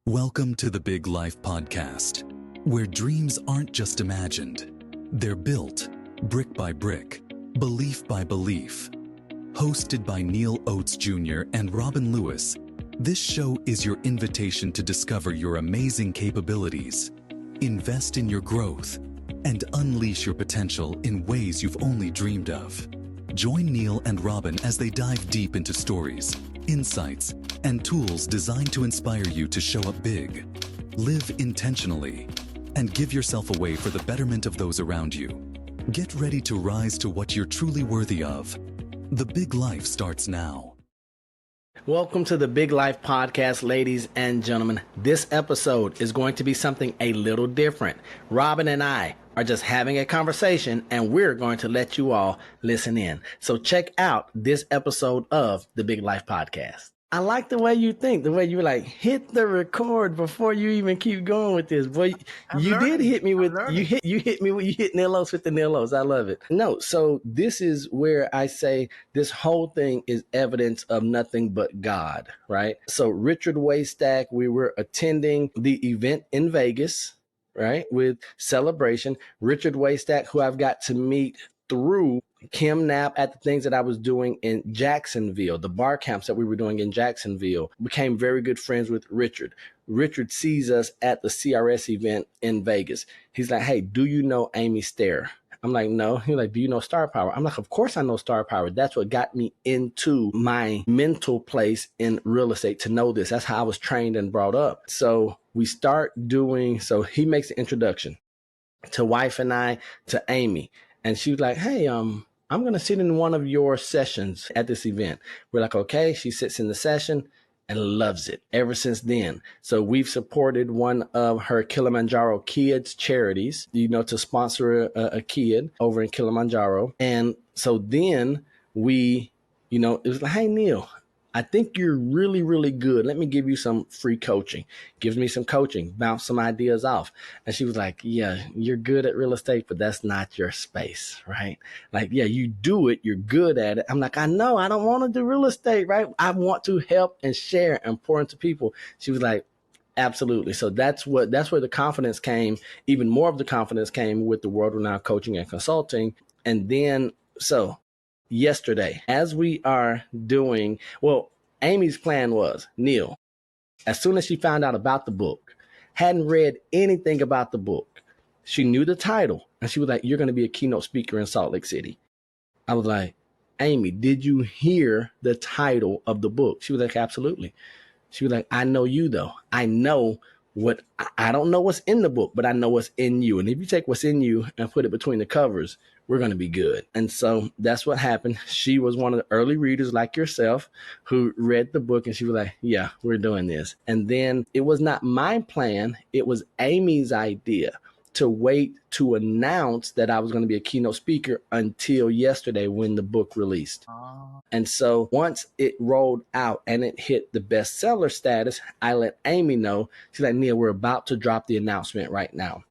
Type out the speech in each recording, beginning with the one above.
Welcome to the Big Life Podcast, where dreams aren't just imagined, they're built brick by brick, belief by belief. Hosted by Neal Oates Jr. and Robin Lewis, this show is your invitation to discover your amazing capabilities, invest in your growth, and unleash your potential in ways you've only dreamed of. Join Neal and Robin as they dive deep into stories, insights, and tools designed to inspire you to show up big, live intentionally, and give yourself away for the betterment of those around you. Get ready to rise to what you're truly worthy of. The Big Life starts now. Welcome to the Big Life Podcast, ladies and gentlemen. This episode is going to be something a little different. Robin and I are just having a conversation, and we're going to let you all listen in. So check out this episode of the Big Life Podcast. I like the way you think, the way you like hit the record before you even keep going with this. Boy, you hit Neal Oates with the Neal Oates. I love it. No, so this is where I say this whole thing is evidence of nothing but God, right? So Richard Waystack, we were attending the event in Vegas, right, with Celebration. Richard Waystack, who I've got to meet through Kim Knapp at the things that I was doing in Jacksonville, the bar camps that we were doing in Jacksonville, became very good friends with Richard. Richard sees us at the CRS event in Vegas. He's like, hey, do you know Amy Stair? I'm like, no. He's like, do you know Star Power? I'm like, of course I know Star Power. That's what got me into my mental place in real estate, to know this. That's how I was trained and brought up. So we start doing, so he makes the introduction to wife and I, to Amy. And she was like, hey, I'm going to sit in one of your sessions at this event. We're like, okay. She sits in the session and loves it ever since then. So we've supported one of her Kilimanjaro kids charities, to sponsor a kid over in Kilimanjaro. And so then we, it was like, hey, Neal, I think you're really, really good. Let me give you some free coaching. Gives me some coaching, bounce some ideas off. And she was like, yeah, you're good at real estate, but that's not your space, right? Like, yeah, you do it. You're good at it. I'm like, I know, I don't want to do real estate, right? I want to help and share and pour into people. She was like, absolutely. So that's where the confidence came. Even more of the confidence came with the World Renowned Coaching and Consulting. And then, so yesterday, as we are doing, Amy's plan was, Neal, as soon as she found out about the book, hadn't read anything about the book, she knew the title, and she was like, you're going to be a keynote speaker in Salt Lake City. I was like, Amy, did you hear the title of the book? She was like, absolutely. She was like, I know you, though. I know what, I don't know what's in the book, but I know what's in you. And if you take what's in you and put it between the covers, we're going to be good. And so that's what happened. She was one of the early readers like yourself who read the book, and she was like, yeah, we're doing this. And then it was not my plan. It was Amy's idea to wait to announce that I was going to be a keynote speaker until yesterday when the book released. And so once it rolled out and it hit the bestseller status, I let Amy know. She's like, Neal, we're about to drop the announcement right now.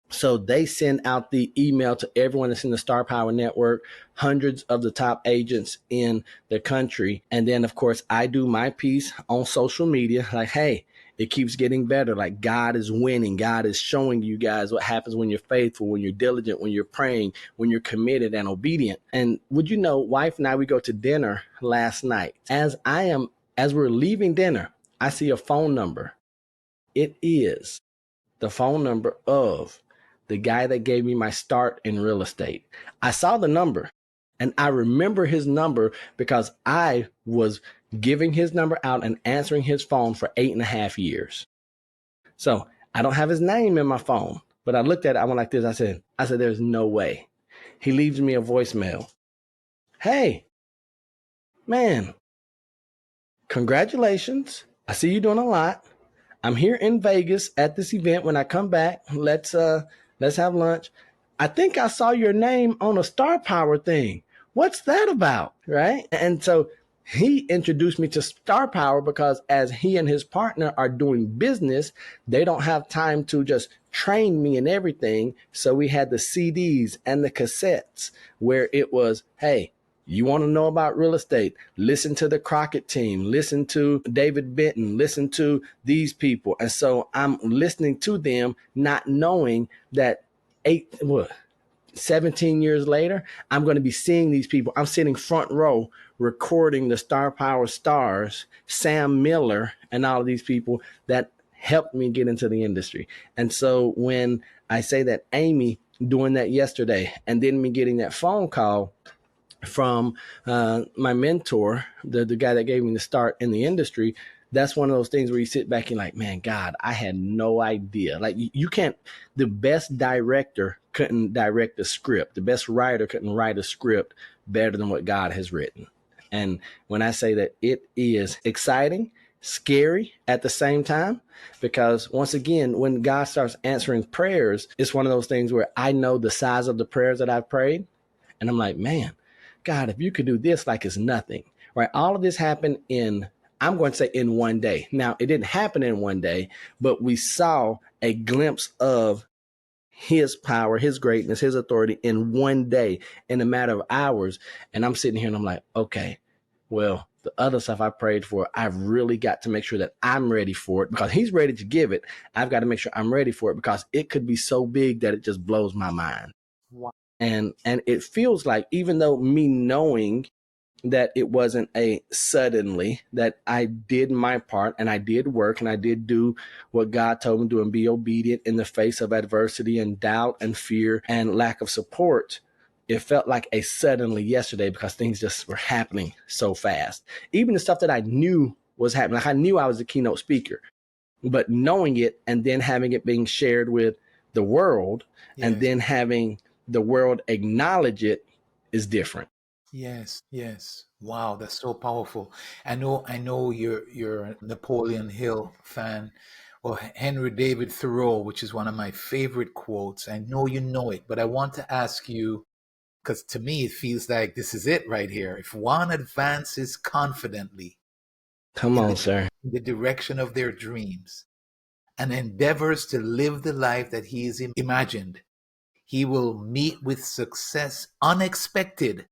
So they send out the email to everyone that's in the Star Power Network, hundreds of the top agents in the country. And then, of course, I do my piece on social media, like, hey, it keeps getting better. Like, God is winning. God is showing you guys what happens when you're faithful, when you're diligent, when you're praying, when you're committed and obedient. And would you know, wife and I, we go to dinner last night. As we're leaving dinner, I see a phone number. It is the phone number of the guy that gave me my start in real estate. I saw the number, and I remember his number because I was giving his number out and answering his phone for 8.5 years. So I don't have his name in my phone, but I looked at it. I went like this. I said, there's no way. He leaves me a voicemail. Hey, man, congratulations. I see you doing a lot. I'm here in Vegas at this event. When I come back, let's have lunch. I think I saw your name on a Star Power thing. What's that about? Right? And so he introduced me to Star Power because as he and his partner are doing business, they don't have time to just train me in everything. So we had the CDs and the cassettes where it was, hey, You want to know about real estate? Listen to the Crockett team, listen to David Benton, listen to these people. And so I'm listening to them, not knowing that 17 years later, I'm going to be seeing these people. I'm sitting front row recording the Star Power stars, Sam Miller, and all of these people that helped me get into the industry. And so when I say that Amy doing that yesterday, and then me getting that phone call from my mentor, the guy that gave me the start in the industry, that's one of those things where you sit back and like, man, God, I had no idea. Like you can't, the best director couldn't direct a script. The best writer couldn't write a script better than what God has written. And when I say that, it is exciting, scary at the same time, because once again, when God starts answering prayers, it's one of those things where I know the size of the prayers that I've prayed. And I'm like, man, God, if you could do this like it's nothing, right? All of this happened in, I'm going to say in one day. Now, it didn't happen in one day, but we saw a glimpse of his power, his greatness, his authority in one day, in a matter of hours. And I'm sitting here and I'm like, okay, well, the other stuff I prayed for, I've really got to make sure that I'm ready for it, because he's ready to give it. I've got to make sure I'm ready for it, because it could be so big that it just blows my mind. Wow. And it feels like, even though me knowing that it wasn't a suddenly, that I did my part and I did work and I did do what God told me to do and be obedient in the face of adversity and doubt and fear and lack of support, it felt like a suddenly yesterday, because things just were happening so fast. Even the stuff that I knew was happening, like I knew I was a keynote speaker, but knowing it and then having it being shared with the world, and Yes. then having the world acknowledge it is different. Yes, yes. Wow, that's so powerful. I know you're a Napoleon Hill fan, or Henry David Thoreau, which is one of my favorite quotes. I know you know it, but I want to ask you, because to me it feels like this is it right here. If one advances confidently Come in on, sir. the direction of their dreams and endeavors to live the life that he has imagined, he will meet with success unexpected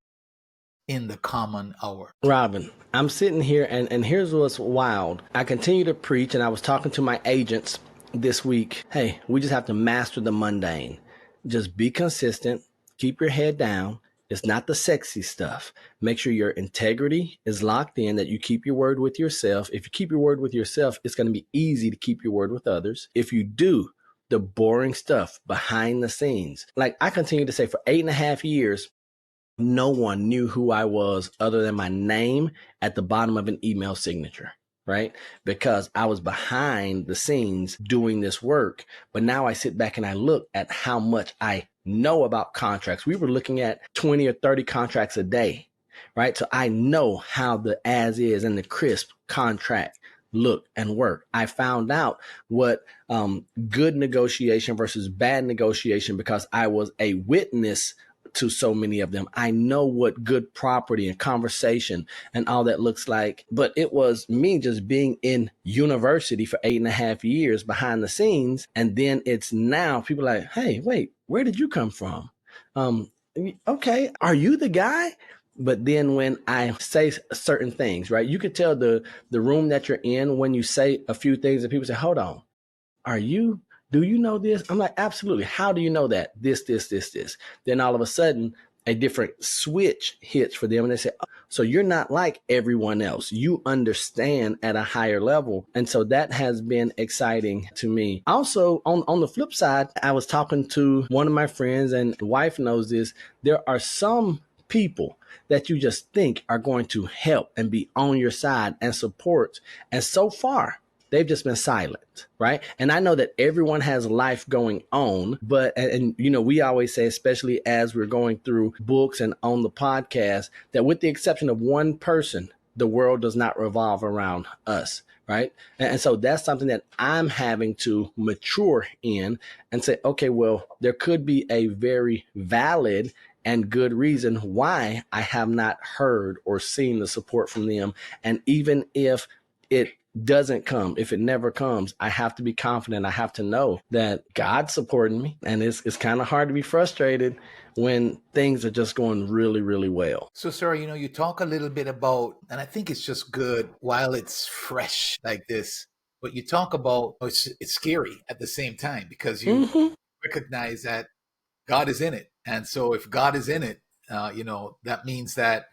in the common hour. Robin, I'm sitting here, and here's what's wild. I continue to preach, and I was talking to my agents this week. Hey, we just have to master the mundane. Just be consistent, keep your head down. It's not the sexy stuff. Make sure your integrity is locked in, that you keep your word with yourself. If you keep your word with yourself, it's going to be easy to keep your word with others. If you do the boring stuff behind the scenes, like I continue to say, for 8.5 years, no one knew who I was other than my name at the bottom of an email signature, right? Because I was behind the scenes doing this work. But now I sit back and I look at how much I know about contracts. We were looking at 20 or 30 contracts a day, right? So I know how the as is and the crisp contract look and work. I found out what good negotiation versus bad negotiation, because I was a witness to so many of them. I know what good property and conversation and all that looks like. But it was me just being in university for 8.5 years behind the scenes. And then it's now people are like, hey, wait, where did you come from? Um, okay, are you the guy? But then when I say certain things, right, you could tell the room that you're in when you say a few things and people say, hold on, are you, do you know this? I'm like, absolutely. How do you know that? This. Then all of a sudden, a different switch hits for them. And they say, oh, so you're not like everyone else. You understand at a higher level. And so that has been exciting to me. Also, on the flip side, I was talking to one of my friends, and the wife knows this. There are some people that you just think are going to help and be on your side and support. And so far, they've just been silent, right? And I know that everyone has life going on, but, and you know, we always say, especially as we're going through books and on the podcast, that with the exception of one person, the world does not revolve around us, right? And so that's something that I'm having to mature in and say, okay, well, there could be a very valid and good reason why I have not heard or seen the support from them. And even if it doesn't come, if it never comes, I have to be confident. I have to know that God's supporting me. And it's kind of hard to be frustrated when things are just going really, really well. So, sir, you talk a little bit about, and I think it's just good while it's fresh like this, but you talk about, it's scary at the same time because you Mm-hmm. recognize that God is in it. And so if God is in it, that means that,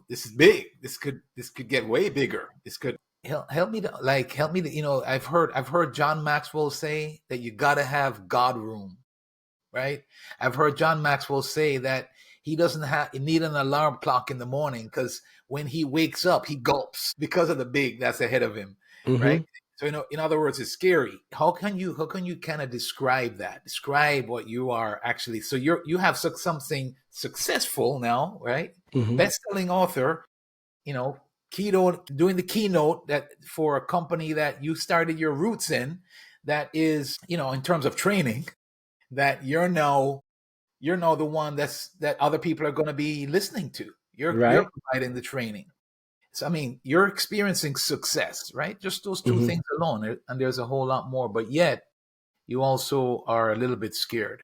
this is big. This could get way bigger. This could help me to, I've heard John Maxwell say that you got to have God room, right? I've heard John Maxwell say that he doesn't need an alarm clock in the morning because when he wakes up, he gulps because of the big that's ahead of him, Mm-hmm. right? So in other words, it's scary. How can you kind of describe that? Describe what you are actually. So you have something successful now, right? Mm-hmm. Best-selling author, keynote doing the keynote that for a company that you started your roots in, that is, in terms of training, that you're now the one that other people are going to be listening to. You're Right. providing the training. So I mean, you're experiencing success, right? Just those two Mm-hmm. things alone, and there's a whole lot more. But yet, you also are a little bit scared.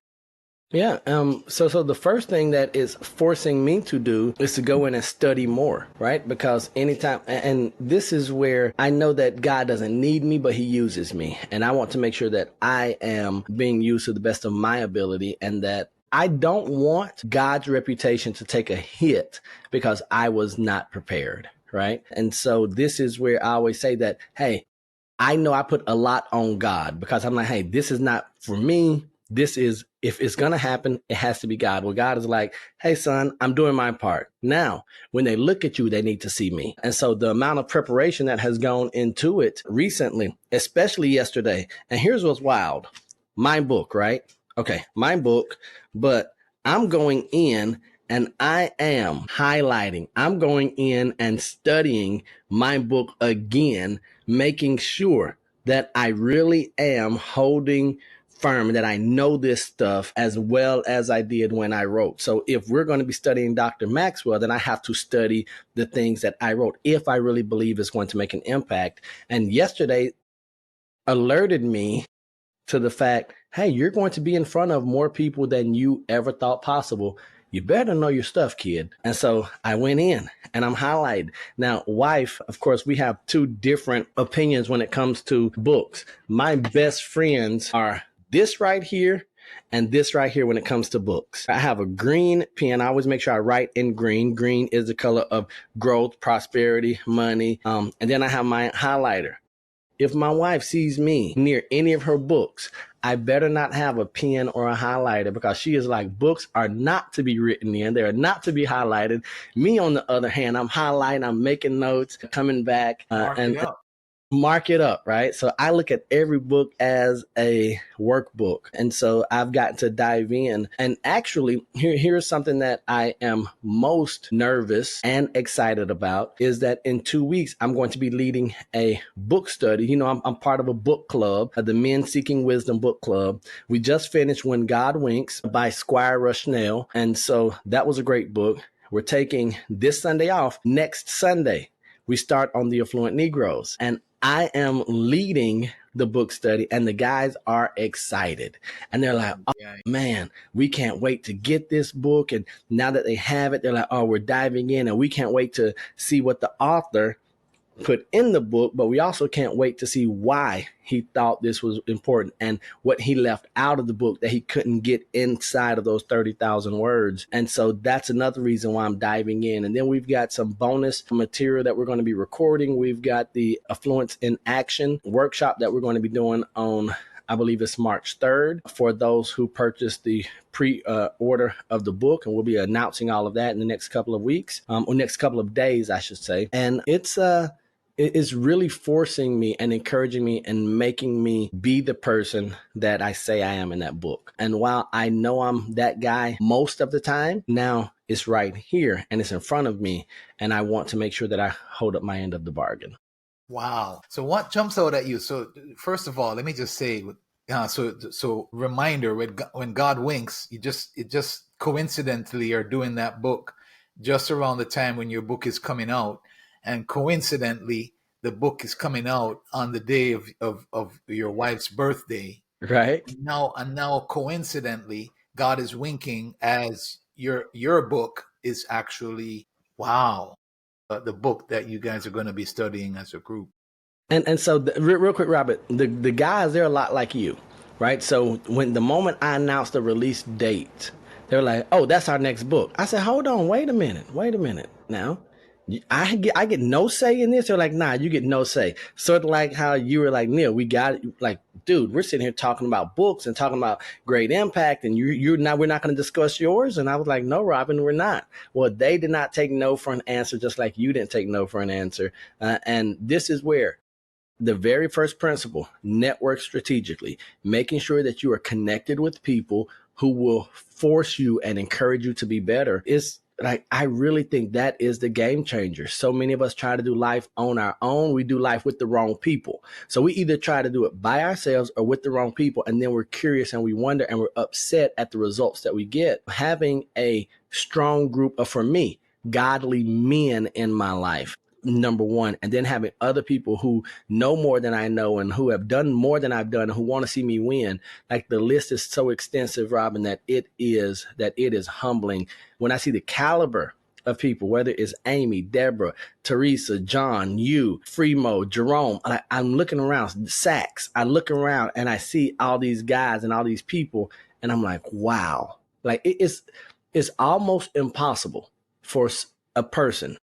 Yeah. So the first thing that is forcing me to do is to go in and study more, right? Because anytime, and this is where I know that God doesn't need me, but He uses me, and I want to make sure that I am being used to the best of my ability, and that I don't want God's reputation to take a hit because I was not prepared, right? And so this is where I always say that, hey, I know I put a lot on God because I'm like, hey, this is not for me. This is, if it's going to happen, it has to be God. Well, God is like, hey, son, I'm doing my part. Now, when they look at you, they need to see me. And so the amount of preparation that has gone into it recently, especially yesterday. And here's what's wild. My book, right? Okay, my book, but I'm going in and I am highlighting. I'm going in and studying my book again, making sure that I really am holding firm, that I know this stuff as well as I did when I wrote. So if we're going to be studying Dr. Maxwell, then I have to study the things that I wrote if I really believe it's going to make an impact. And yesterday alerted me to the fact, hey, you're going to be in front of more people than you ever thought possible. You better know your stuff, kid. And so I went in and I'm highlighted. Now, wife, of course, we have two different opinions when it comes to books. My best friends are this right here and this right here when it comes to books. I have a green pen. I always make sure I write in green. Green is the color of growth, prosperity, money. And then I have my highlighter. If my wife sees me near any of her books, I better not have a pen or a highlighter because she is like, books are not to be written in. They are not to be highlighted. Me, on the other hand, I'm highlighting, I'm making notes, coming back, Mark it and up. mark it up, right? So I look at every book as a workbook. And so I've gotten to dive in. And actually, here's something that I am most nervous and excited about is that in 2 weeks, I'm going to be leading a book study. I'm part of a book club, the Men Seeking Wisdom book club. We just finished When God Winks by Squire Rushnell. And so that was a great book. We're taking this Sunday off. Next Sunday, we start on the affluent Negroes. And I am leading the book study, and the guys are excited. And they're like, oh, Yeah. man, we can't wait to get this book. And now that they have it, they're like, oh, we're diving in, and we can't wait to see what the author put in the book, but we also can't wait to see why he thought this was important and what he left out of the book that he couldn't get inside of those 30,000 words. And so that's another reason why I'm diving in. And then we've got some bonus material that we're going to be recording. We've got the Affluence in Action workshop that we're going to be doing on, I believe it's March 3rd, for those who purchased the pre-order of the book. And we'll be announcing all of that in the next couple of weeks, or next couple of days, I should say. And it is really forcing me and encouraging me and making me be the person that I say I am in that book. And while I know I'm that guy most of the time, now it's right here and it's in front of me. And I want to make sure that I hold up my end of the bargain. Wow. So what jumps out at you? So first of all, let me just say, so reminder, when God winks, it just coincidentally are doing that book just around the time when your book is coming out, and coincidentally the book is coming out on the day of your wife's birthday. Right. And now coincidentally, God is winking as your book is actually, wow, the book that you guys are going to be studying as a group. And so real quick, Robert, the guys, they're a lot like you, right? So when the moment I announced the release date, they were like, "Oh, that's our next book." I said, "Hold on, wait a minute. Now, I get no say in this." They're like, "Nah, you get no say." Sort of like how you were like, "Neil, we got like, dude, we're sitting here talking about books and talking about great impact, and you're not we're not going to discuss yours." And I was like, "No, Robin, we're not." Well, they did not take no for an answer, just like you didn't take no for an answer. And this is where the very first principle, network strategically, making sure that you are connected with people who will force you and encourage you to be better is like, I really think that is the game changer. So many of us try to do life on our own. We do life with the wrong people. So we either try to do it by ourselves or with the wrong people. And then we're curious and we wonder and we're upset at the results that we get. Having a strong group of, for me, godly men in my life, number one, and then having other people who know more than I know and who have done more than I've done, who want to see me win. Like, the list is so extensive, Robin, that it is humbling when I see the caliber of people, whether it's Amy, Deborah, Teresa, John, you, Fremo, Jerome. I'm looking around, Sachs. I look around and I see all these guys and all these people, and I'm like, wow. Like, it's almost impossible for a person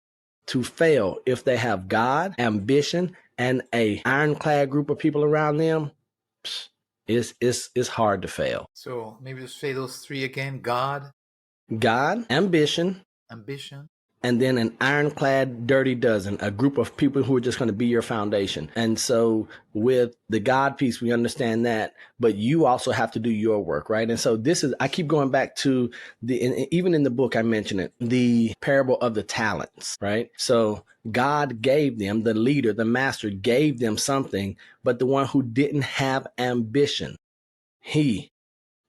to fail if they have God, ambition, and a ironclad group of people around them. It's hard to fail. So maybe just say those three again: God, God, ambition, ambition. and then an ironclad dirty dozen, a group of people who are just going to be your foundation. And so with the God piece, we understand that, but you also have to do your work, right? And so I keep going back to even in the book, I mention it, the parable of the talents, right? So God gave them, the leader, the master gave them something, but the one who didn't have ambition, he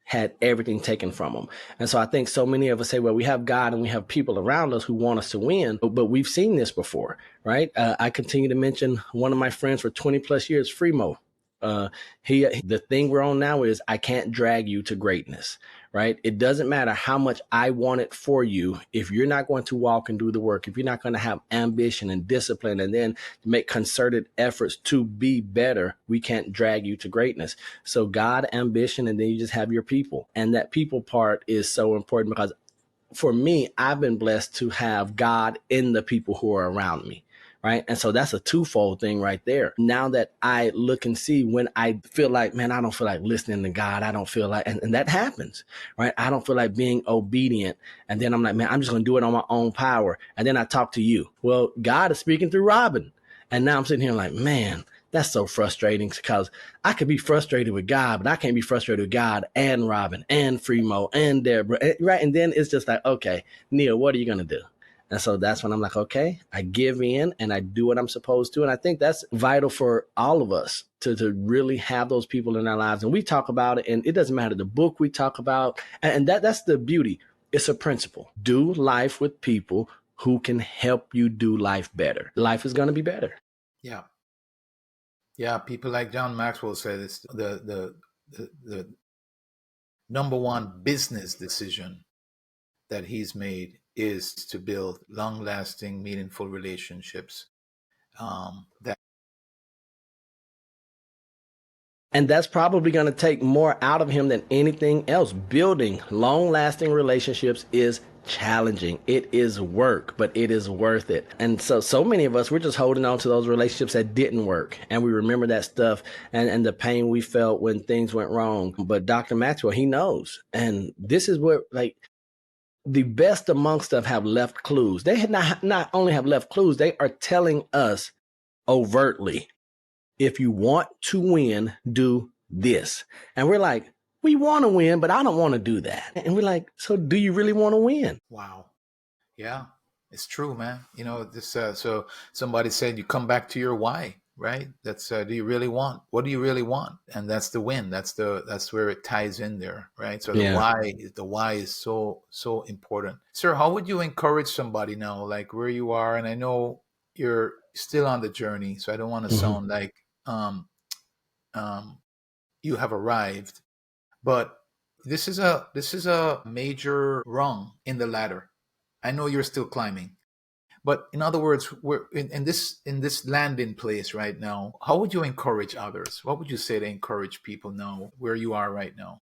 had everything taken from them. And so I think so many of us say, well, we have God and we have people around us who want us to win, but we've seen this before, right? I continue to mention one of my friends for 20 plus years, Fremo. The thing we're on now is, I can't drag you to greatness, right? It doesn't matter how much I want it for you. If you're not going to walk and do the work, if you're not going to have ambition and discipline and then make concerted efforts to be better, we can't drag you to greatness. So God, ambition, and then you just have your people. And that people part is so important because for me, I've been blessed to have God in the people who are around me. Right. And so that's a twofold thing right there. Now that I look and see when I feel like, man, I don't feel like listening to God. I don't feel like, and that happens, right? I don't feel like being obedient. And then I'm like, man, I'm just going to do it on my own power. And then I talk to you. Well, God is speaking through Robin. And now I'm sitting here like, man, that's so frustrating because I could be frustrated with God, but I can't be frustrated with God and Robin and Fremo and Deborah. Right. And then it's just like, okay, Neil, what are you going to do? And so that's when I'm like, okay, I give in and I do what I'm supposed to. And I think that's vital for all of us to really have those people in our lives. And we talk about it, and it doesn't matter the book we talk about. And that's the beauty. It's a principle. Do life with people who can help you do life better. Life is going to be better. Yeah. Yeah. People like John Maxwell said it's the number one business decision that he's made is to build long-lasting, meaningful relationships. And that's probably going to take more out of him than anything else. Building long-lasting relationships is challenging. It is work, but it is worth it. And so many of us, we're just holding on to those relationships that didn't work. And we remember that stuff and the pain we felt when things went wrong. But Dr. Maxwell, he knows. And this is what, like, the best amongst us have left clues. They had not only have left clues, they are telling us overtly, if you want to win, do this. And we're like, we want to win, but I don't want to do that. And we're like, so do you really want to win? Wow. Yeah, it's true, man. This. So somebody said you come back to your why, right? That's do you really want? What do you really want? And that's the win. That's where it ties in there, right? So Yeah. the why is so important. Sir, how would you encourage somebody now, like where you are? And I know you're still on the journey, so I don't want to Mhm. sound like um, you have arrived, but this is a major rung in the ladder. I know you're still climbing, but in other words, we're in this landing place right now. How would you encourage others? What would you say to encourage people now where you are right now?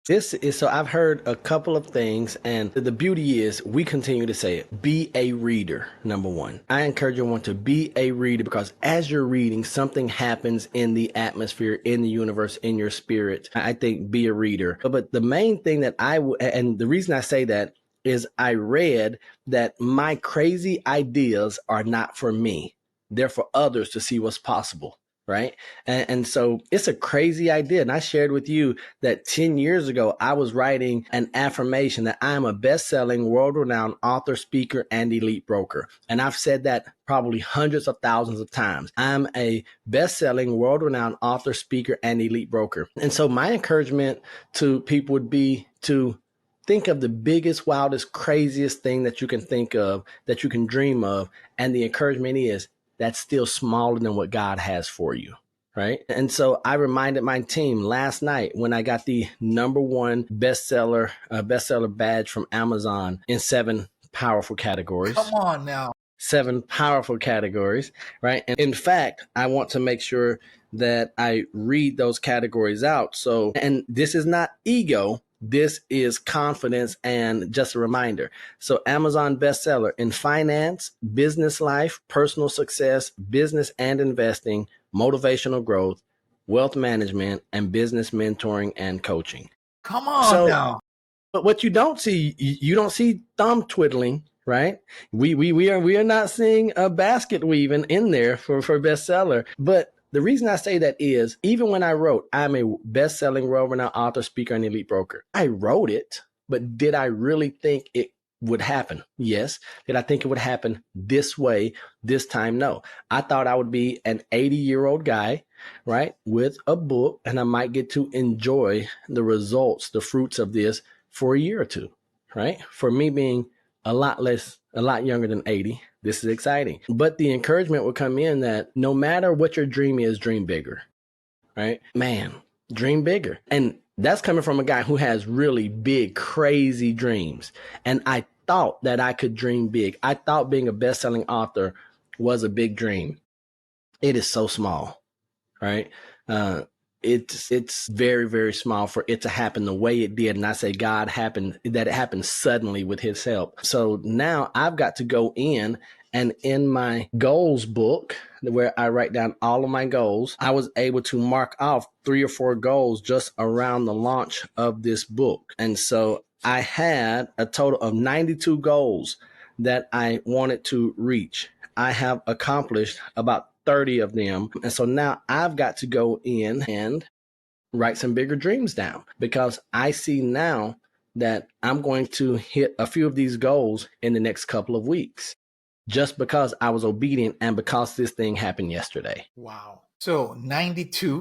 This is so I've heard a couple of things, and the beauty is we continue to say it. Be a reader, number one. I encourage everyone to be a reader because as you're reading, something happens in the atmosphere, in the universe, in your spirit. I think be a reader. But the main thing that and the reason I say that is I read that my crazy ideas are not for me. They're for others to see what's possible. Right. And so it's a crazy idea. And I shared with you that 10 years ago, I was writing an affirmation that I am a best-selling, world-renowned author, speaker, and elite broker. And I've said that probably hundreds of thousands of times. I'm a best-selling, world-renowned author, speaker, and elite broker. And so my encouragement to people would be to think of the biggest, wildest, craziest thing that you can think of, that you can dream of. And the encouragement is that's still smaller than what God has for you. Right. And so I reminded my team last night when I got the number one bestseller badge from Amazon in 7 powerful Come categories. on now. 7 powerful categories, right? And in fact, I want to make sure that I read those categories out. So, and this is not ego. This is confidence and just a reminder. So Amazon bestseller in finance, business life, personal success, business and investing, motivational growth, wealth management, and business mentoring and coaching. Come on So now. but what you don't see, you don't see thumb twiddling, right? We are not seeing a basket weaving in there for bestseller. But the reason I say that is even when I wrote, I'm a best-selling world-renowned author, speaker, and elite broker. I wrote it, but did I really think it would happen? Yes. Did I think it would happen this way, this time? No. I thought I would be an 80-year-old guy, right, with a book, and I might get to enjoy the results, the fruits of this for a year or two, right? For me being a lot younger than 80, this is exciting. But the encouragement will come in that no matter what your dream is, dream bigger, right? Man, dream bigger. And that's coming from a guy who has really big, crazy dreams. And I thought that I could dream big. I thought being a best-selling author was a big dream. It is so small, right? Uh, it's very, very small for it to happen the way it did. And I say that it happened suddenly with his help. So now I've got to go and in my goals book where I write down all of my goals, I was able to mark off 3 or 4 goals just around the launch of this book. And so I had a total of 92 goals that I wanted to reach. I have accomplished about 30 of them. And so now I've got to go in and write some bigger dreams down because I see now that I'm going to hit a few of these goals in the next couple of weeks just because I was obedient and because this thing happened yesterday. Wow. So 92,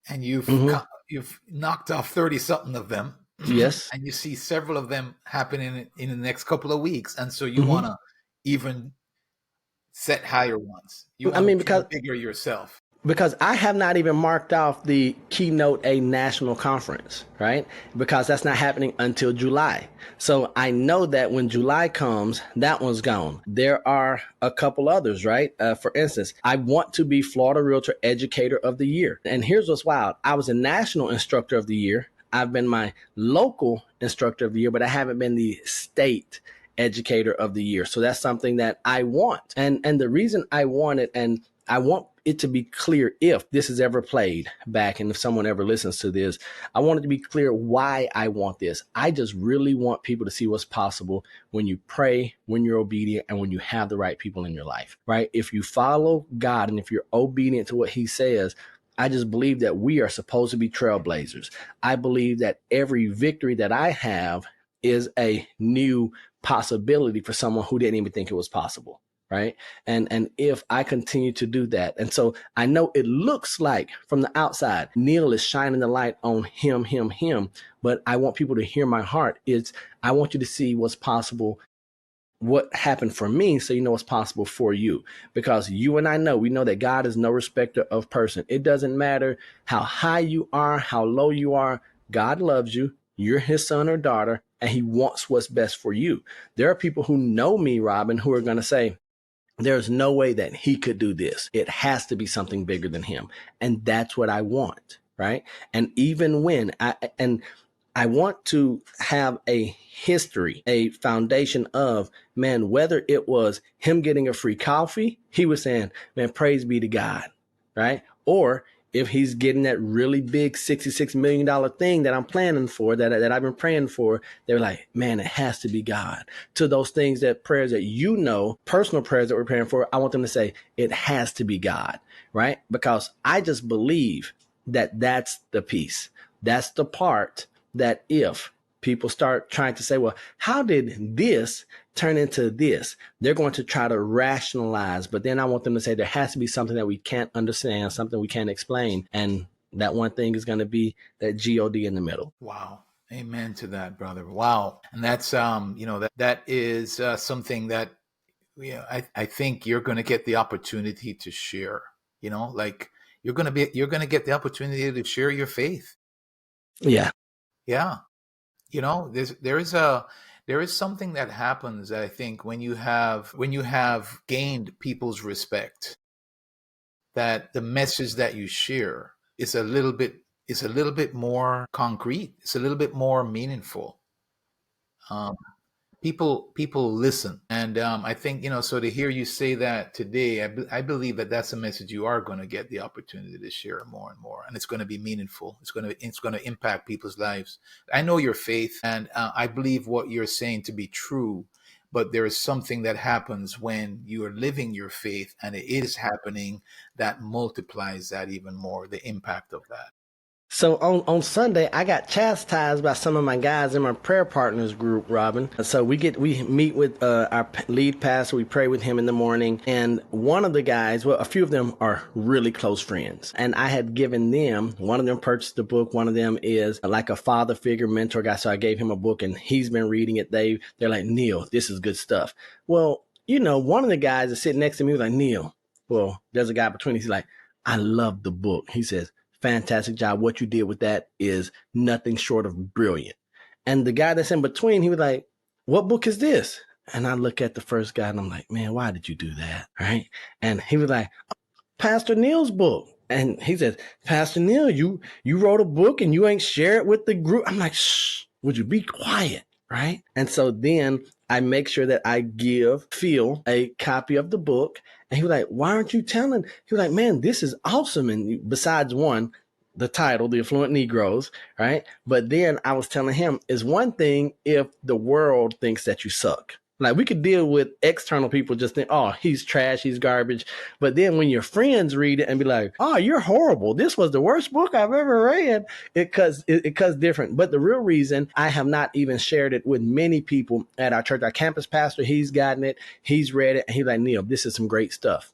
and Mm-hmm. you've knocked off 30 something of them. Yes. And you see several of them happening in the next couple of weeks. And so you Mm-hmm. want to even set higher ones. You I want to mean, dream bigger yourself. because I have not even marked off the Keynote a national conference, right? Because that's not happening until July. So I know that when July comes, that one's gone. There are a couple others, right? For instance, I want to be Florida Realtor Educator of the Year. And here's what's wild. I was a national instructor of the year. I've been my local instructor of the year, but I haven't been the state educator of the year. So that's something that I want. And the reason I want it, and I want it to be clear if this is ever played back and if someone ever listens to this, I want it to be clear why I want this. I just really want people to see what's possible when you pray, when you're obedient, and when you have the right people in your life, right? If you follow God and if you're obedient to what he says, I just believe that we are supposed to be trailblazers. I believe that every victory that I have is a new possibility for someone who didn't even think it was possible. Right. And if I continue to do that, and so I know it looks like from the outside, Neal is shining the light on him, but I want people to hear my heart. I want you to see what's possible what happened for me so you know what's possible for you. Because you and I know, we know that God is no respecter of person. It doesn't matter how high you are, how low you are. God loves you. You're his son or daughter, and he wants what's best for you. There are people who know me, Robin, who are going to say, there's no way that he could do this. It has to be something bigger than him. And that's what I want. Right. And even when I want to have a history, a foundation of, man, whether it was him getting a free coffee, he was saying, man, praise be to God, right? Or if he's getting that really big $66 million thing that I'm planning for, that I've been praying for, they're like, man, it has to be God. To those things, that prayers that you know, personal prayers that we're praying for, I want them to say, it has to be God, right? Because I just believe that that's the piece. That's the part that if people start trying to say, well, how did this turn into this? They're going to try to rationalize, but then I want them to say there has to be something that we can't understand, something we can't explain. And that one thing is going to be that God in the middle. Wow. Amen to that, brother. Wow. And that's, that is something that, I think you're going to get the opportunity to share, like you're going to get the opportunity to share your faith. Yeah. Yeah. There is something that happens, I think, when you have gained people's respect, that the message that you share is a little bit more concrete. It's a little bit more meaningful. People listen, and I think, so to hear you say that today, I believe that that's a message you are going to get the opportunity to share more and more, and it's going to be meaningful. It's going to impact people's lives. I know your faith, and I believe what you're saying to be true, but there is something that happens when you are living your faith, and it is happening, that multiplies that even more, the impact of that. So on Sunday, I got chastised by some of my guys in my prayer partners group, Robin. So we meet with our lead pastor. We pray with him in the morning. And one of the guys, well, a few of them are really close friends. And I had given them, one of them purchased the book. One of them is like a father figure mentor guy. So I gave him a book and he's been reading it. They're like, Neal, this is good stuff. Well, one of the guys is sitting next to me was like, Neal, well, there's a guy between us. He's like, I love the book. He says, fantastic job. What you did with that is nothing short of brilliant. And the guy that's in between, he was like, what book is this? And I look at the first guy and I'm like, man, why did you do that? Right. And he was like, Pastor Neal's book. And he says, Pastor Neal, you wrote a book and you ain't share it with the group. I'm like, shh, would you be quiet? Right. And so then I make sure that I give Phil a copy of the book. And he was like, why aren't you telling? He was like, man, this is awesome. And besides one, the title, The Affluent Negroes, right? But then I was telling him, it's one thing if the world thinks that you suck. Like we could deal with external people just think, oh, he's trash, he's garbage. But then when your friends read it and be like, oh, you're horrible. This was the worst book I've ever read. It cuts different. But the real reason I have not even shared it with many people at our church, our campus pastor, he's gotten it, he's read it, and he's like, Neal, this is some great stuff,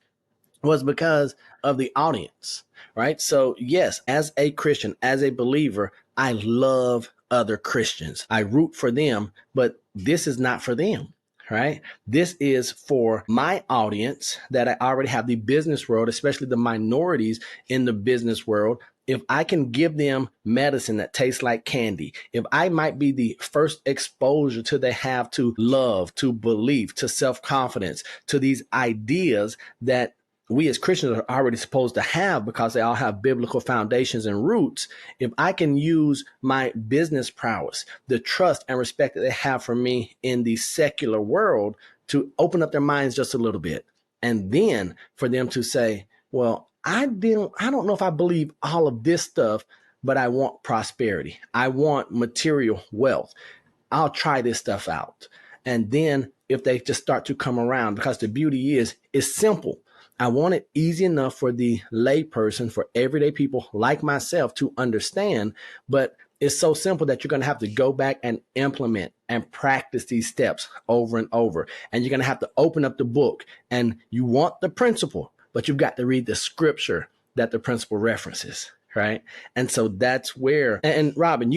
was because of the audience, right? So yes, as a Christian, as a believer, I love other Christians. I root for them, but this is not for them. Right? This is for my audience that I already have, the business world, especially the minorities in the business world. If I can give them medicine that tastes like candy, if I might be the first exposure to they have to love, to belief, to self-confidence, to these ideas that we as Christians are already supposed to have because they all have biblical foundations and roots. If I can use my business prowess, the trust and respect that they have for me in the secular world to open up their minds just a little bit. And then for them to say, well, I don't know if I believe all of this stuff, but I want prosperity. I want material wealth. I'll try this stuff out. And then if they just start to come around, because the beauty is, it's simple. I want it easy enough for the layperson, for everyday people like myself to understand, but it's so simple that you're going to have to go back and implement and practice these steps over and over. And you're going to have to open up the book and you want the principle, but you've got to read the scripture that the principle references. right? And so that's where, and Robin,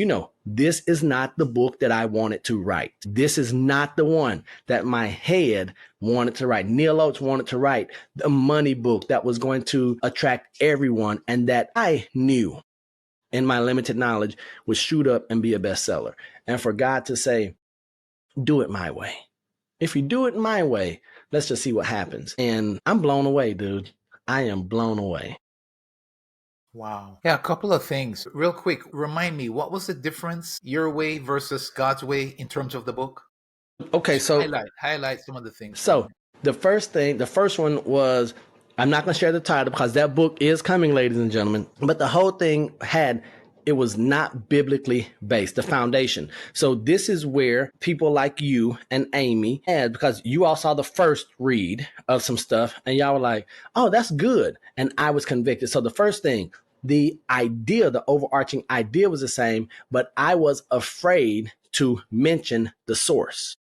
this is not the book that I wanted to write. This is not the one that my head wanted to write. Neal Oates wanted to write the money book that was going to attract everyone and that I knew in my limited knowledge would shoot up and be a bestseller. And for God to say, do it my way. If you do it my way, let's just see what happens. And I'm blown away, dude. I am blown away. Wow. Yeah, a couple of things. Real quick, remind me, what was the difference, your way versus God's way, in terms of the book? Okay, Just so highlight some of the things. So the first one was, I'm not going to share the title because that book is coming, ladies and gentlemen. But the whole thing it was not biblically based, the foundation. So this is where people like you and Amy had, because you all saw the first read of some stuff and y'all were like, oh, that's good. And I was convicted. So the first thing, the idea, the overarching idea was the same, but I was afraid to mention the source.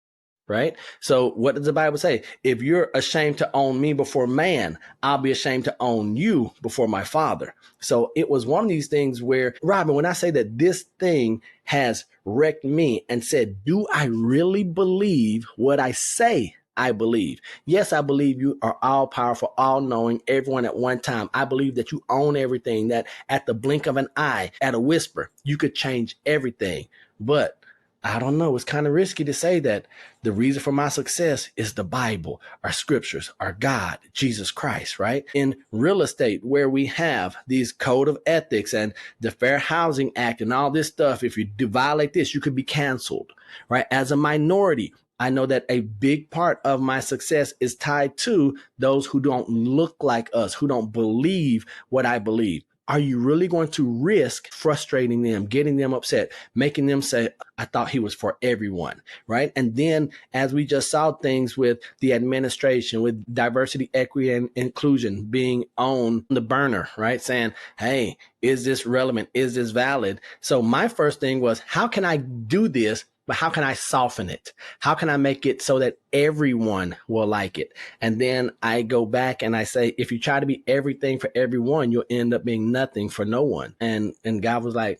Right? So what does the Bible say? If you're ashamed to own me before man, I'll be ashamed to own you before my Father. So it was one of these things where, Robin, when I say that this thing has wrecked me and said, do I really believe what I say I believe? Yes, I believe you are all powerful, all knowing, everyone at one time. I believe that you own everything, that at the blink of an eye, at a whisper, you could change everything. But I don't know. It's kind of risky to say that the reason for my success is the Bible, our scriptures, our God, Jesus Christ, right? In real estate, where we have these code of ethics and the Fair Housing Act and all this stuff, if you violate this, you could be canceled, right? As a minority, I know that a big part of my success is tied to those who don't look like us, who don't believe what I believe. Are you really going to risk frustrating them, getting them upset, making them say, I thought he was for everyone, right? And then as we just saw things with the administration, with diversity, equity, and inclusion being on the burner, right? Saying, hey, is this relevant? Is this valid? So my first thing was, how can I do this? But how can I soften it? How can I make it so that everyone will like it? And then I go back and I say, if you try to be everything for everyone, you'll end up being nothing for no one. And God was like,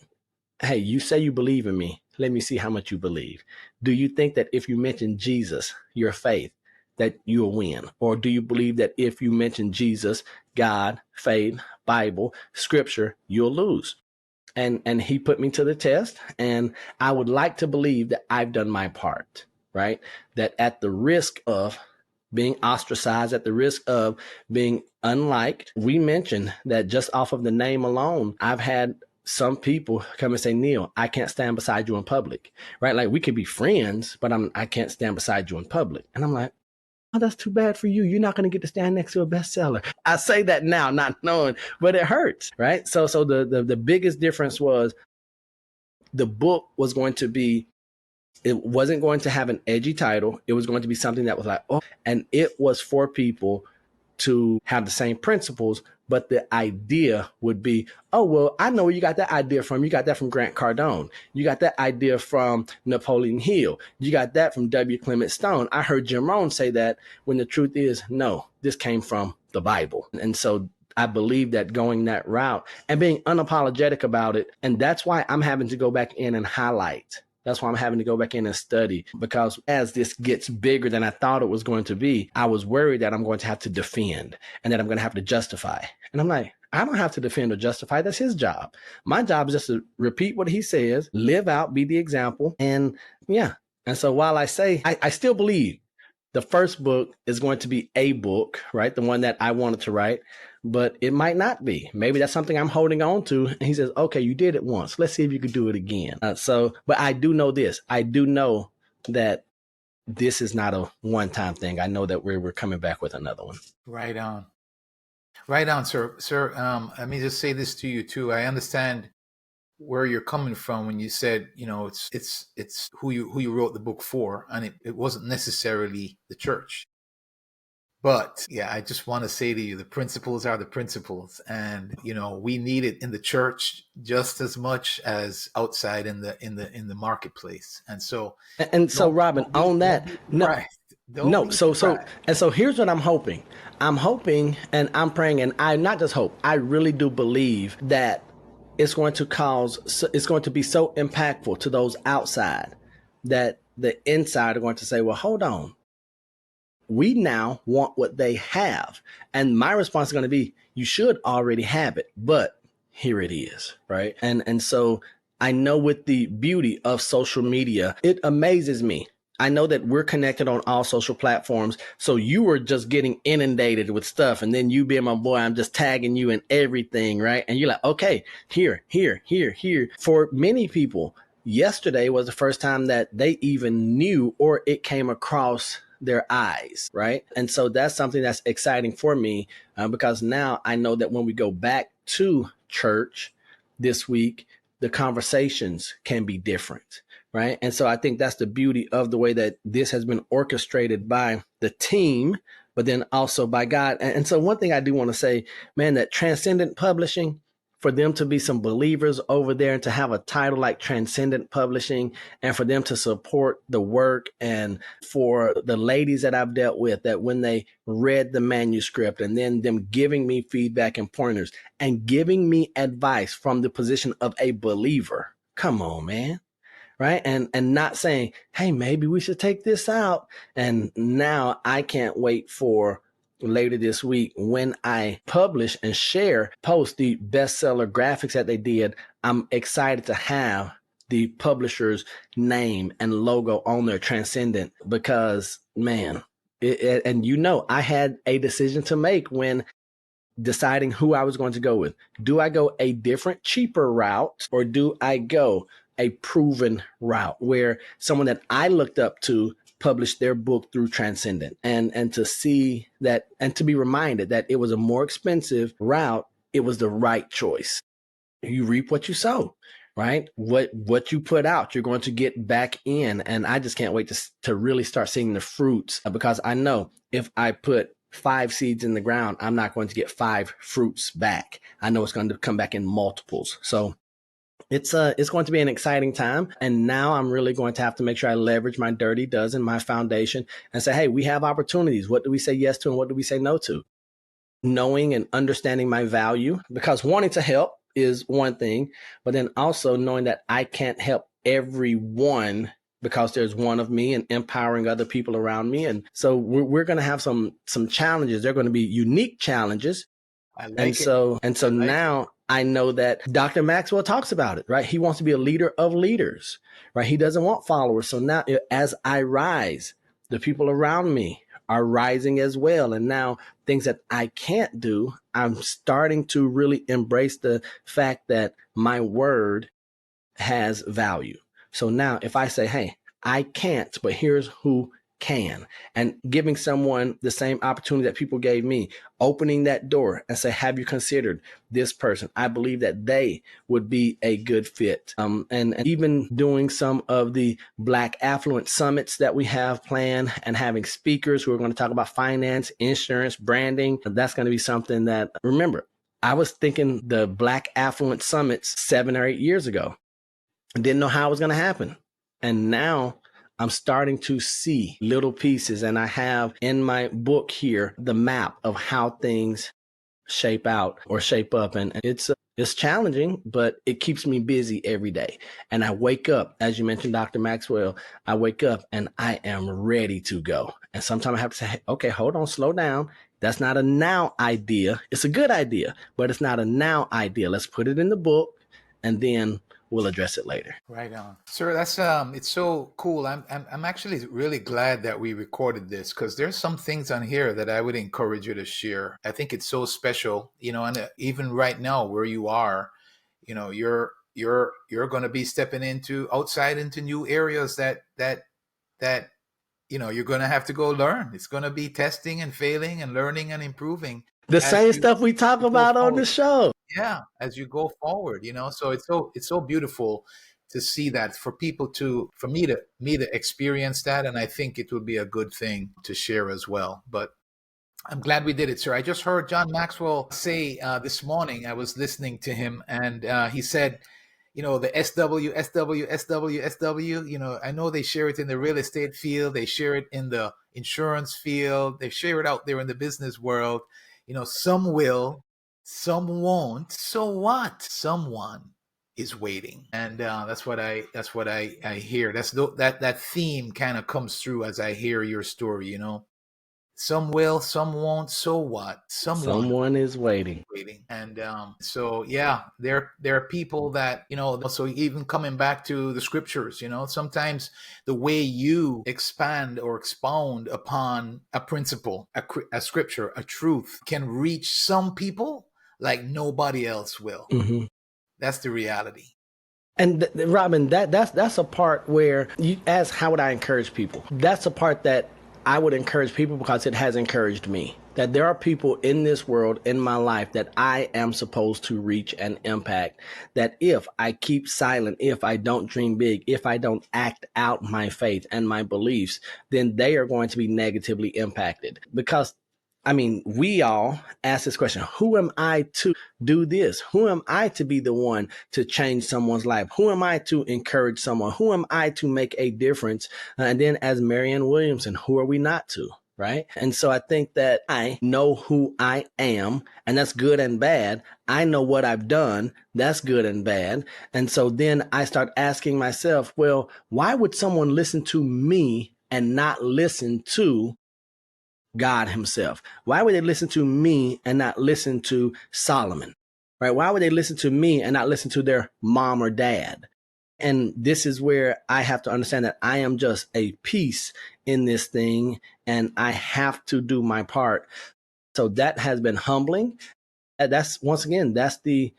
hey, you say you believe in me. Let me see how much you believe. Do you think that if you mention Jesus, your faith, that you'll win? Or do you believe that if you mention Jesus, God, faith, Bible, scripture, you'll lose? And he put me to the test, and I would like to believe that I've done my part, right? That at the risk of being ostracized, at the risk of being unliked, we mentioned that just off of the name alone, I've had some people come and say, Neal, I can't stand beside you in public, right? Like, we could be friends, but I can't stand beside you in public. And I'm like, oh, that's too bad for you. You're not going to get to stand next to a bestseller. I say that now, not knowing, but it hurts, right? So the biggest difference was the book was going to be, it wasn't going to have an edgy title. It was going to be something that was like, oh, and it was for people to have the same principles, but the idea would be, oh, well, I know where you got that idea from. You got that from Grant Cardone. You got that idea from Napoleon Hill. You got that from W. Clement Stone. I heard Jim Rohn say that, when the truth is, no, this came from the Bible. And so I believe that going that route and being unapologetic about it. And that's why I'm having to go back in and highlight. That's why I'm having to go back in and study, because as this gets bigger than I thought it was going to be, I was worried that I'm going to have to defend and that I'm going to have to justify. And I'm like, I don't have to defend or justify. That's his job. My job is just to repeat what he says, live out, be the example. And yeah. And so while I say, I still believe the first book is going to be a book, right? The one that I wanted to write, but it might not be. Maybe that's something I'm holding on to. And he says, okay, you did it once. Let's see if you could do it again. But I do know this. I do know that this is not a one-time thing. I know that we're coming back with another one. Right on. Right on, sir. Sir, let me just say this to you too. I understand where you're coming from when you said, it's who you wrote the book for, and it wasn't necessarily the church. But yeah, I just want to say to you, the principles are the principles, and we need it in the church just as much as outside in the marketplace. And so, Robin, on that, so here's what I'm hoping. I'm hoping and I'm praying, and I not just hope, I really do believe that it's going to it's going to be so impactful to those outside that the inside are going to say, well, hold on, we now want what they have. And my response is going to be, you should already have it, but here it is, right? And so I know with the beauty of social media, it amazes me. I know that we're connected on all social platforms. So you were just getting inundated with stuff. And then you being my boy, I'm just tagging you in everything, right? And you're like, okay, here, here, here, here. For many people, yesterday was the first time that they even knew or it came across their eyes, right? And so that's something that's exciting for me because now I know that when we go back to church this week, the conversations can be different, right? And so I think that's the beauty of the way that this has been orchestrated by the team, but then also by God. And so one thing I do want to say, man, that Transcendent Publishing, for them to be some believers over there and to have a title like Transcendent Publishing and for them to support the work, and for the ladies that I've dealt with, that when they read the manuscript and then them giving me feedback and pointers and giving me advice from the position of a believer. Come on, man. Right. And not saying, hey, maybe we should take this out. And now I can't wait for later this week when I publish and post the bestseller graphics that they did. I'm excited to have the publisher's name and logo on there, Transcendent, because man, and I had a decision to make when deciding who I was going to go with. Do I go a different, cheaper route, or do I go a proven route where someone that I looked up to published their book through Transcendent, and to see that and to be reminded that it was a more expensive route, it was the right choice. You reap what you sow, right? What you put out, you're going to get back in. And I just can't wait to really start seeing the fruits, because I know if I put 5 seeds in the ground, I'm not going to get 5 fruits back. I know it's going to come back in multiples. So it's going to be an exciting time. And now I'm really going to have to make sure I leverage my dirty dozen, my foundation, and say, hey, we have opportunities. What do we say yes to and what do we say no to? Knowing and understanding my value, because wanting to help is one thing, but then also knowing that I can't help everyone because there's one of me, and empowering other people around me. And so we're going to have some challenges. They're going to be unique challenges. I like And it. so I like now I know that Dr. Maxwell talks about it, right? He wants to be a leader of leaders, right? He doesn't want followers. So now as I rise, the people around me are rising as well. And now things that I can't do, I'm starting to really embrace the fact that my word has value. So now if I say, hey, I can't, but here's who can, and giving someone the same opportunity that people gave me, opening that door and say, have you considered this person? I believe that they would be a good fit. And even doing some of the Black Affluent Summits that we have planned, and having speakers who are going to talk about finance, insurance, branding. That's going to be something that, remember, I was thinking the Black Affluent Summits 7 or 8 years ago. I didn't know how it was going to happen. And now I'm starting to see little pieces, and I have in my book here the map of how things shape out or shape up. And it's challenging, but it keeps me busy every day. And I wake up, as you mentioned, Dr. Maxwell, I wake up and I am ready to go. And sometimes I have to say, hey, okay, hold on, slow down. That's not a now idea. It's a good idea, but it's not a now idea. Let's put it in the book, and then we'll address it later. Right on, sir. That's it's so cool. I'm actually really glad that we recorded this, because there's some things on here that I would encourage you to share. I think it's so special, and even right now where you are, you're going to be stepping into new areas that you're going to have to go learn. It's going to be testing and failing and learning and improving. The same stuff we talk about on the show. Yeah, as you go forward, so it's so beautiful to see that, for me to experience that. And I think it would be a good thing to share as well. But I'm glad we did it, sir. I just heard John Maxwell say this morning, I was listening to him, and he said, the SW, SW, SW, SW, I know they share it in the real estate field. They share it in the insurance field. They share it out there in the business world. Some will, Some won't. So what? Someone is waiting, and that's what I hear. That theme kind of comes through as I hear your story. Some will, some won't. So what? Someone Someone is waiting. waiting. And so yeah, there are people that, so even coming back to the scriptures, sometimes the way you expand or expound upon a principle, a scripture, a truth can reach some people like nobody else will. Hmm. That's the reality. And Robin, that's a part where you ask, how would I encourage people? That's a part that I would encourage people because it has encouraged me. That there are people in this world, in my life, that I am supposed to reach and impact. That if I keep silent, if I don't dream big, if I don't act out my faith and my beliefs, then they are going to be negatively impacted. Because we all ask this question: who am I to do this? Who am I to be the one to change someone's life? Who am I to encourage someone? Who am I to make a difference? And then, as Marianne Williamson, who are we not to? Right. And so I think that I know who I am, and that's good and bad. I know what I've done. That's good and bad. And so then I start asking myself, well, why would someone listen to me and not listen to God himself? Why would they listen to me and not listen to Solomon? Right? Why would they listen to me and not listen to their mom or dad? And this is where I have to understand that I am just a piece in this thing, and I have to do my part. So that has been humbling. That's, once again, that's the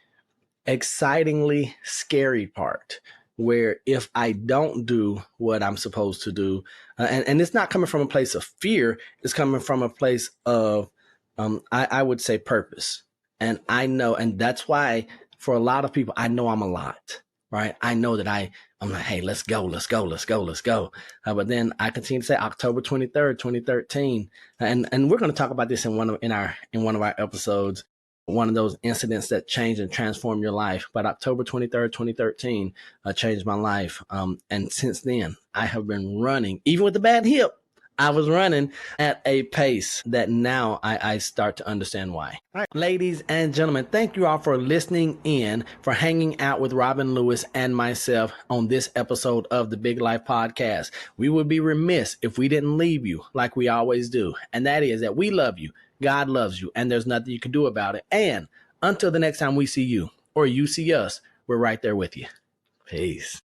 excitingly scary part, where if I don't do what I'm supposed to do, and it's not coming from a place of fear, it's coming from a place of, I would say, purpose. And I know, and that's why for a lot of people, I know I'm a lot, right? I know that I'm like, hey, let's go, let's go, let's go, let's go. But then I continue to say October 23rd, 2013. And we're going to talk about this in one of our episodes, one of those incidents that change and transform your life. But October 23rd, 2013 changed my life. And since then, I have been running, even with the bad hip. I was running at a pace that now I start to understand why. All right, ladies and gentlemen, thank you all for listening in, for hanging out with Robin Lewis and myself on this episode of the Big Life Podcast. We would be remiss if we didn't leave you like we always do. And that is that we love you. God loves you, and there's nothing you can do about it. And until the next time we see you or you see us, we're right there with you. Peace.